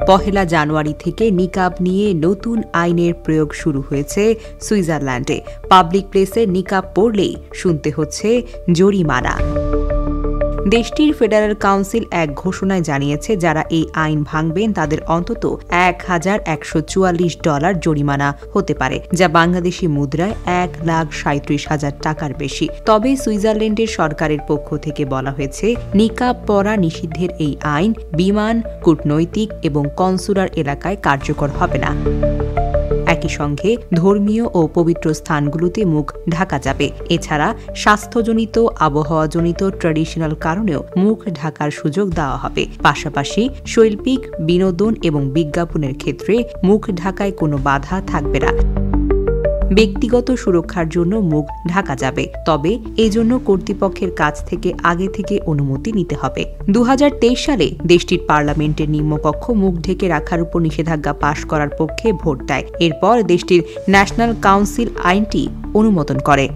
পহেলা জানুয়ারি থেকে নিকাব নিয়ে নতুন আইনের প্রয়োগ শুরু হয়েছে সুইজারল্যান্ডে। পাবলিক প্লেসে নিকাব পরলেই শুনতে হচ্ছে জরিমানা। দেশটির ফেডারেল কাউন্সিল এক ঘোষণায় জানিয়েছে, যারা এই আইন ভাঙবেন তাদের অন্তত $1,144 জরিমানা হতে পারে, যা বাংলাদেশি মুদ্রায় 1,37,000 টাকার বেশি। তবে সুইজারল্যান্ডের সরকারের পক্ষ থেকে বলা হয়েছে, নিকাব পরা নিষিদ্ধের এই আইন বিমান, কূটনৈতিক এবং কনসুলার এলাকায় কার্যকর হবে না। একই সঙ্গে ধর্মীয় ও পবিত্র স্থানগুলোতে মুখ ঢাকা যাবে। এছাড়া স্বাস্থ্যজনিত, আবহাওয়াজনিত ট্র্যাডিশনাল কারণেও মুখ ঢাকার সুযোগ দেওয়া হবে। পাশাপাশি শৈল্পিক, বিনোদন এবং বিজ্ঞাপনের ক্ষেত্রে মুখ ঢাকায় কোনো বাধা থাকবে না। ব্যক্তিগত সুরক্ষার জন্য মুখ ঢাকা যাবে, তবে এজন্য কর্তৃপক্ষের কাছ থেকে আগে থেকে অনুমতি নিতে হবে। 2023 সালে দেশটির পার্লামেন্টের নিম্নকক্ষ মুখ ঢেকে রাখার উপর নিষেধাজ্ঞা পাশ করার পক্ষে ভোট দেয়। এরপর দেশটির ন্যাশনাল কাউন্সিল আইনটি অনুমোদন করে।